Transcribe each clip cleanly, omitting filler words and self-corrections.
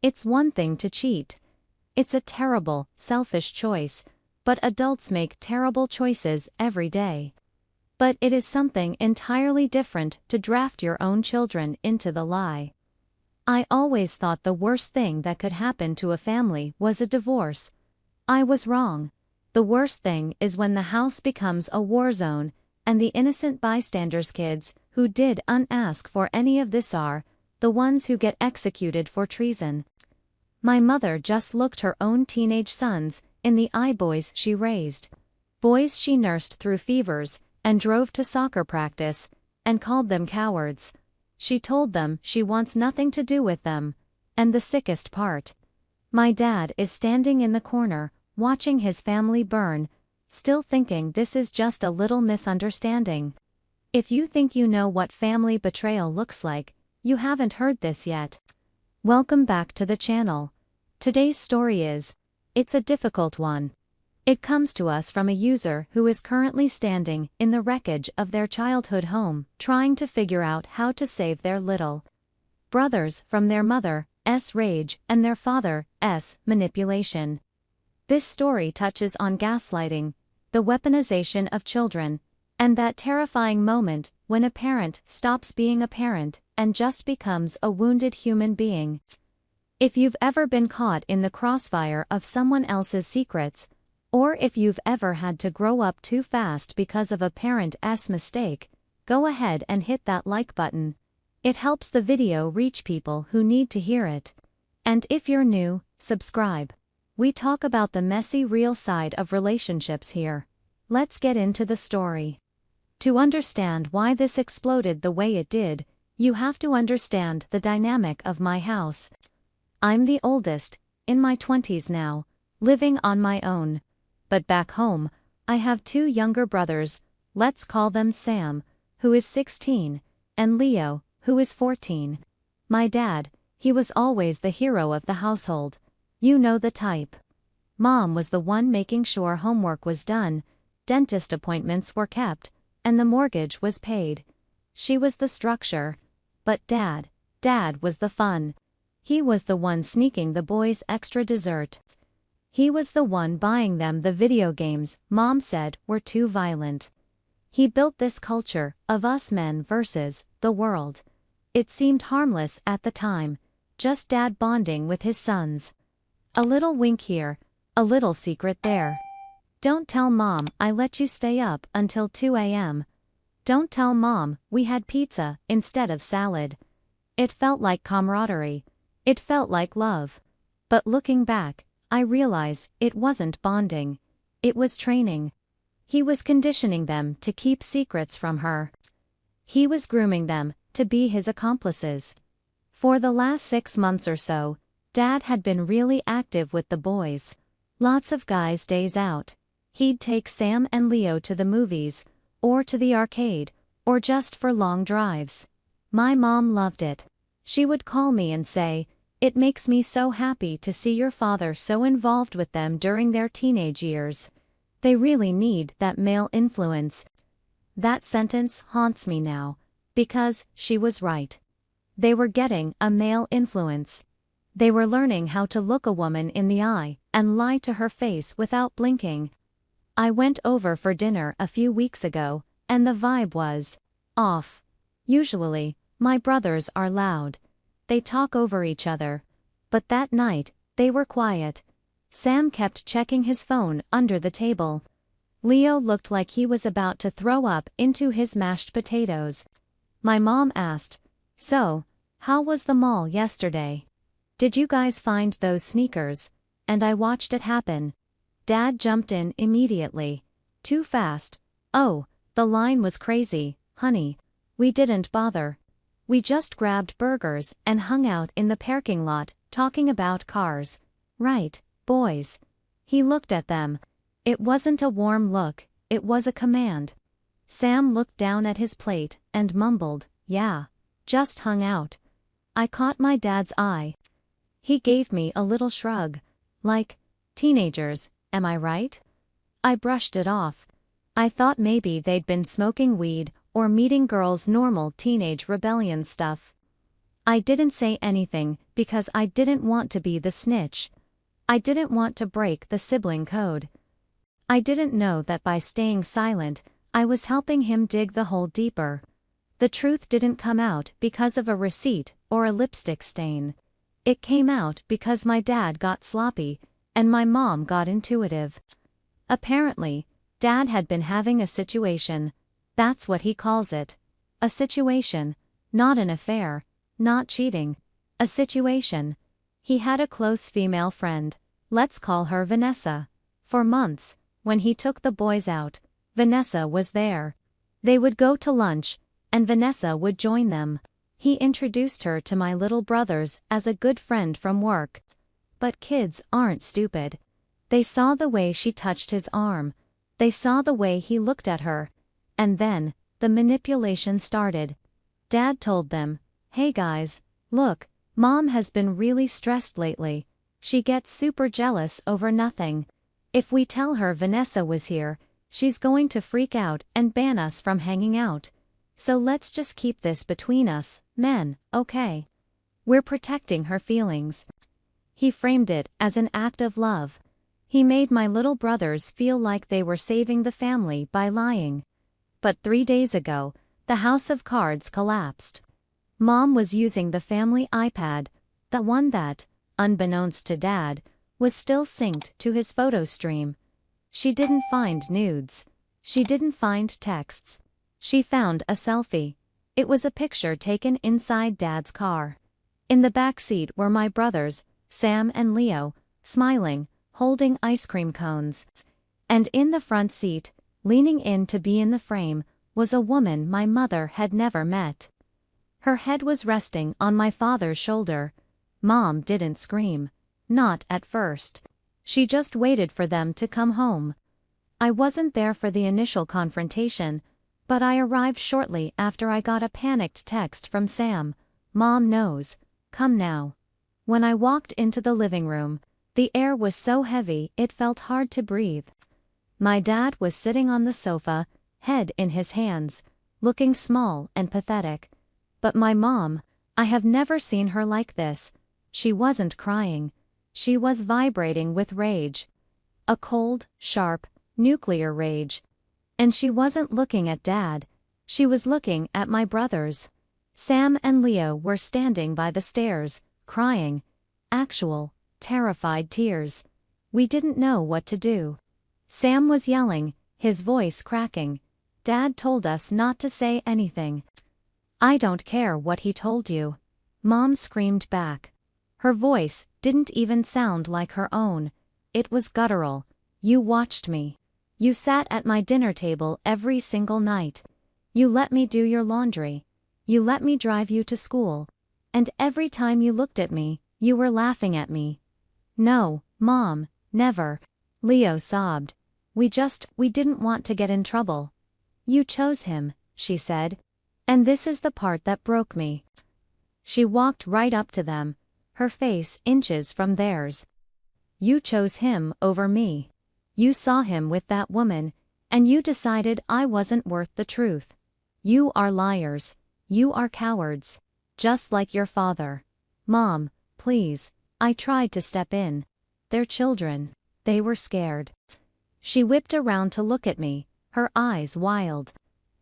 It's one thing to cheat. It's a terrible, selfish choice, but adults make terrible choices every day. But it is something entirely different to draft your own children into the lie. I always thought the worst thing that could happen to a family was a divorce. I was wrong. The worst thing is when the house becomes a war zone, and the innocent bystanders, kids who didn't ask for any of this, are the ones who get executed for treason. My mother just looked her own teenage sons in the eye, boys she raised, boys she nursed through fevers and drove to soccer practice, and called them cowards. She told them she wants nothing to do with them. And the sickest part, my dad is standing in the corner, watching his family burn, still thinking this is just a little misunderstanding. If you think you know what family betrayal looks like, you haven't heard this yet. Welcome back to the channel. Today's story it's a difficult one. It comes to us from a user who is currently standing in the wreckage of their childhood home, trying to figure out how to save their little brothers from their mother's rage and their father's manipulation. This story touches on gaslighting, the weaponization of children, and that terrifying moment when a parent stops being a parent and just becomes a wounded human being. If you've ever been caught in the crossfire of someone else's secrets, or if you've ever had to grow up too fast because of a parent's mistake, go ahead and hit that like button. It helps the video reach people who need to hear it. And if you're new, subscribe. We talk about the messy, real side of relationships here. Let's get into the story. To understand why this exploded the way it did, you have to understand the dynamic of my house. I'm the oldest, in my 20s now, living on my own. But back home, I have two younger brothers, let's call them Sam, who is 16, and Leo, who is 14. My dad, he was always the hero of the household. You know the type. Mom was the one making sure homework was done, dentist appointments were kept, and the mortgage was paid. She was the structure. But Dad was the fun. He was the one sneaking the boys extra dessert. He was the one buying them the video games Mom said were too violent. He built this culture of us men versus the world. It seemed harmless at the time, just Dad bonding with his sons. A little wink here, a little secret there. Don't tell Mom I let you stay up until 2 a.m. Don't tell Mom we had pizza instead of salad. It felt like camaraderie. It felt like love. But looking back, I realize it wasn't bonding. It was training. He was conditioning them to keep secrets from her. He was grooming them to be his accomplices. For the last 6 months or so, Dad had been really active with the boys. Lots of guys' days out. He'd take Sam and Leo to the movies, or to the arcade, or just for long drives. My mom loved it. She would call me and say, "It makes me so happy to see your father so involved with them during their teenage years. They really need that male influence." That sentence haunts me now, because she was right. They were getting a male influence. They were learning how to look a woman in the eye and lie to her face without blinking. I went over for dinner a few weeks ago, and the vibe was off. Usually, my brothers are loud. They talk over each other. But that night, they were quiet. Sam kept checking his phone under the table. Leo looked like he was about to throw up into his mashed potatoes. My mom asked, "So, how was the mall yesterday? Did you guys find those sneakers?" And I watched it happen. Dad jumped in immediately. Too fast. "Oh, the line was crazy, honey. We didn't bother. We just grabbed burgers and hung out in the parking lot, talking about cars. Right, boys?" He looked at them. It wasn't a warm look, it was a command. Sam looked down at his plate and mumbled, "Yeah. Just hung out." I caught my dad's eye. He gave me a little shrug. Like, "Teenagers, am I right?" I brushed it off. I thought maybe they'd been smoking weed or meeting girls' normal teenage rebellion stuff. I didn't say anything, because I didn't want to be the snitch. I didn't want to break the sibling code. I didn't know that by staying silent, I was helping him dig the hole deeper. The truth didn't come out because of a receipt or a lipstick stain. It came out because my dad got sloppy, and my mom got intuitive. Apparently, Dad had been having a situation. That's what he calls it. A situation, not an affair, not cheating. A situation. He had a close female friend, let's call her Vanessa. For months, when he took the boys out, Vanessa was there. They would go to lunch, and Vanessa would join them. He introduced her to my little brothers as a good friend from work. But kids aren't stupid. They saw the way she touched his arm. They saw the way he looked at her. And then, the manipulation started. Dad told them, "Hey guys, look, Mom has been really stressed lately. She gets super jealous over nothing. If we tell her Vanessa was here, she's going to freak out and ban us from hanging out. So let's just keep this between us, men, okay? We're protecting her feelings." He framed it as an act of love. He made my little brothers feel like they were saving the family by lying. But 3 days ago, the house of cards collapsed. Mom was using the family iPad, the one that, unbeknownst to Dad, was still synced to his photo stream. She didn't find nudes. She didn't find texts. She found a selfie. It was a picture taken inside Dad's car. In the back seat were my brothers, Sam and Leo, smiling, holding ice cream cones. And in the front seat, leaning in to be in the frame, was a woman my mother had never met. Her head was resting on my father's shoulder. Mom didn't scream. Not at first. She just waited for them to come home. I wasn't there for the initial confrontation, but I arrived shortly after I got a panicked text from Sam. "Mom knows. Come now." When I walked into the living room, the air was so heavy it felt hard to breathe. My dad was sitting on the sofa, head in his hands, looking small and pathetic. But my mom, I have never seen her like this. She wasn't crying. She was vibrating with rage. A cold, sharp, nuclear rage. And she wasn't looking at Dad. She was looking at my brothers. Sam and Leo were standing by the stairs, crying. Actual, terrified tears. We didn't know what to do. Sam was yelling, his voice cracking. Dad told us not to say anything. "I don't care what he told you." Mom screamed back. Her voice didn't even sound like her own. It was guttural. "You watched me. You sat at my dinner table every single night. You let me do your laundry. You let me drive you to school. And every time you looked at me, you were laughing at me." "No, Mom, never." Leo sobbed. We didn't want to get in trouble." "You chose him," she said. "And this is the part that broke me." She walked right up to them, her face inches from theirs. "You chose him over me. You saw him with that woman, and you decided I wasn't worth the truth. You are liars. You are cowards. Just like your father." "Mom, please." I tried to step in. "They're children. They were scared." She whipped around to look at me, her eyes wild.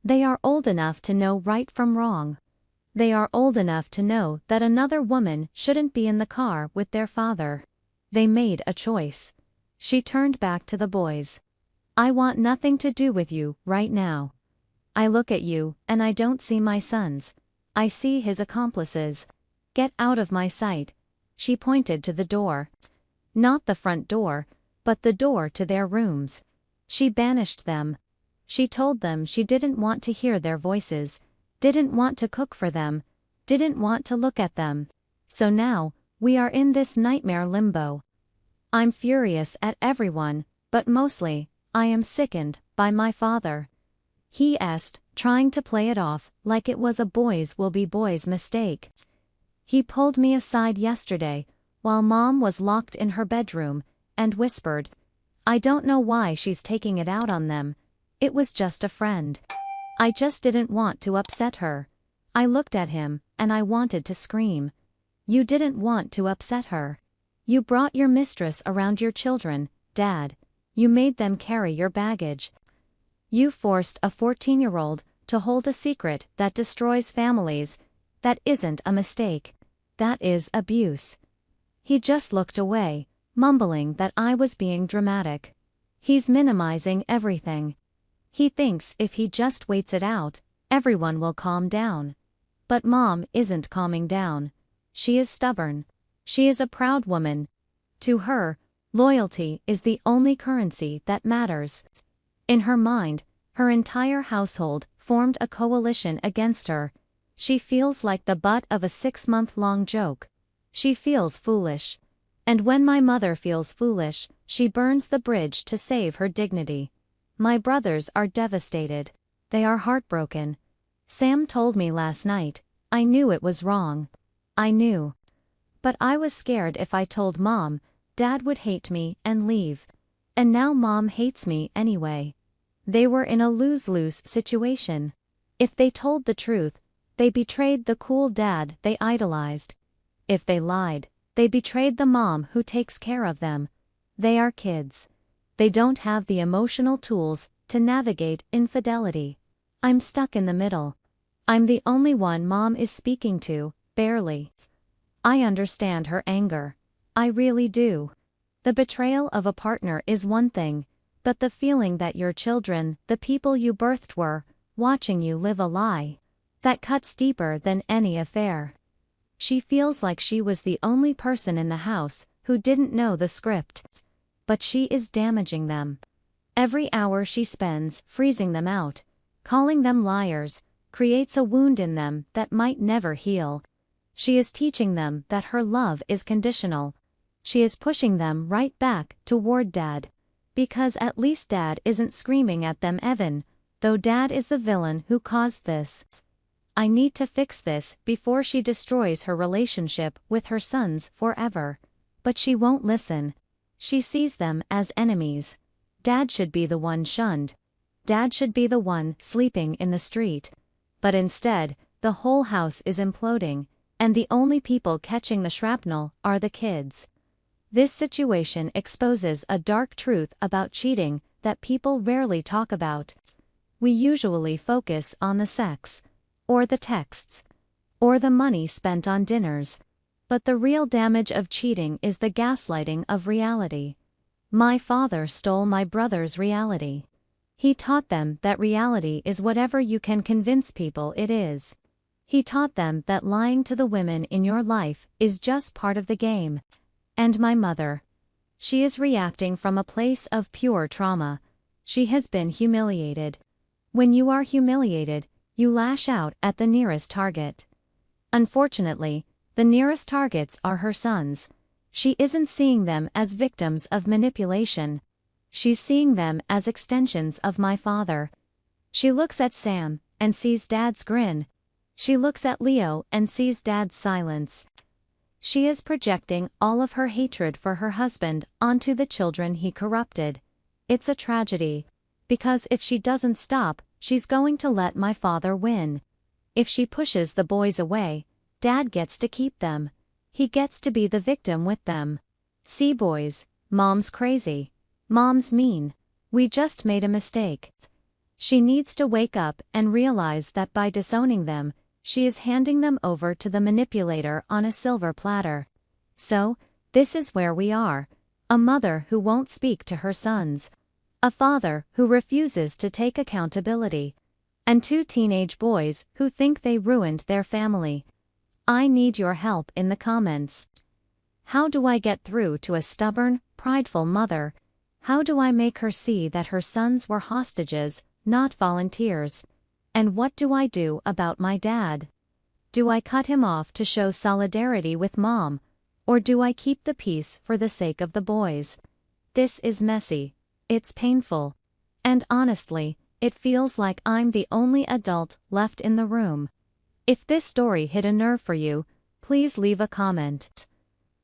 "They are old enough to know right from wrong. They are old enough to know that another woman shouldn't be in the car with their father. They made a choice." She turned back to the boys. "I want nothing to do with you right now. I look at you and I don't see my sons. I see his accomplices. Get out of my sight." She pointed to the door. Not the front door, but the door to their rooms. She banished them. She told them she didn't want to hear their voices, didn't want to cook for them, didn't want to look at them. So now, we are in this nightmare limbo. I'm furious at everyone, but mostly, I am sickened by my father. He asked, trying to play it off like it was a boys will be boys mistake. He pulled me aside yesterday, while Mom was locked in her bedroom, and whispered, "I don't know why she's taking it out on them. It was just a friend." I just didn't want to upset her. I looked at him, and I wanted to scream. You didn't want to upset her. You brought your mistress around your children, Dad. You made them carry your baggage. You forced a 14-year-old to hold a secret that destroys families. That isn't a mistake. That is abuse. He just looked away, mumbling that I was being dramatic. He's minimizing everything. He thinks if he just waits it out, everyone will calm down. But Mom isn't calming down. She is stubborn. She is a proud woman. To her, loyalty is the only currency that matters. In her mind, her entire household formed a coalition against her. She feels like the butt of a 6-month-long joke. She feels foolish. And when my mother feels foolish, she burns the bridge to save her dignity. My brothers are devastated. They are heartbroken. Sam told me last night. I knew it was wrong. I knew. But I was scared if I told Mom, Dad would hate me and leave. And now Mom hates me anyway. They were in a lose-lose situation. If they told the truth, they betrayed the cool dad they idolized. If they lied, they betrayed the mom who takes care of them. They are kids. They don't have the emotional tools to navigate infidelity. I'm stuck in the middle. I'm the only one Mom is speaking to, barely. I understand her anger. I really do. The betrayal of a partner is one thing, but the feeling that your children, the people you birthed, were watching you live a lie, that cuts deeper than any affair. She feels like she was the only person in the house who didn't know the script. But she is damaging them. Every hour she spends freezing them out, calling them liars, creates a wound in them that might never heal. She is teaching them that her love is conditional. She is pushing them right back toward Dad. Because at least Dad isn't screaming at them even, though Dad is the villain who caused this. I need to fix this before she destroys her relationship with her sons forever. But she won't listen. She sees them as enemies. Dad should be the one shunned. Dad should be the one sleeping in the street. But instead, the whole house is imploding, and the only people catching the shrapnel are the kids. This situation exposes a dark truth about cheating that people rarely talk about. We usually focus on the sex, or the texts, or the money spent on dinners. But the real damage of cheating is the gaslighting of reality. My father stole my brother's reality. He taught them that reality is whatever you can convince people it is. He taught them that lying to the women in your life is just part of the game. And my mother. She is reacting from a place of pure trauma. She has been humiliated. When you are humiliated, you lash out at the nearest target. Unfortunately, the nearest targets are her sons. She isn't seeing them as victims of manipulation. She's seeing them as extensions of my father. She looks at Sam and sees Dad's grin. She looks at Leo and sees Dad's silence. She is projecting all of her hatred for her husband onto the children he corrupted. It's a tragedy. Because if she doesn't stop, she's going to let my father win. If she pushes the boys away, Dad gets to keep them. He gets to be the victim with them. See, boys, Mom's crazy. Mom's mean. We just made a mistake. She needs to wake up and realize that by disowning them, she is handing them over to the manipulator on a silver platter. So, this is where we are. A mother who won't speak to her sons. A father who refuses to take accountability. And 2 teenage boys who think they ruined their family. I need your help in the comments. How do I get through to a stubborn, prideful mother? How do I make her see that her sons were hostages, not volunteers? And what do I do about my dad? Do I cut him off to show solidarity with Mom? Or do I keep the peace for the sake of the boys? This is messy. It's painful. And honestly, it feels like I'm the only adult left in the room. If this story hit a nerve for you, please leave a comment.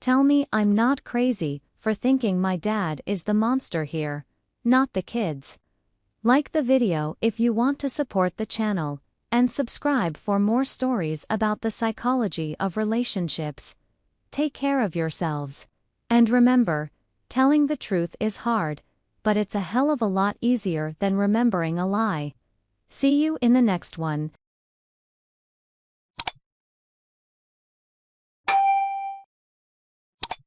Tell me I'm not crazy for thinking my dad is the monster here, not the kids. Like the video if you want to support the channel, and subscribe for more stories about the psychology of relationships. Take care of yourselves. And remember, telling the truth is hard, but it's a hell of a lot easier than remembering a lie. See you in the next one.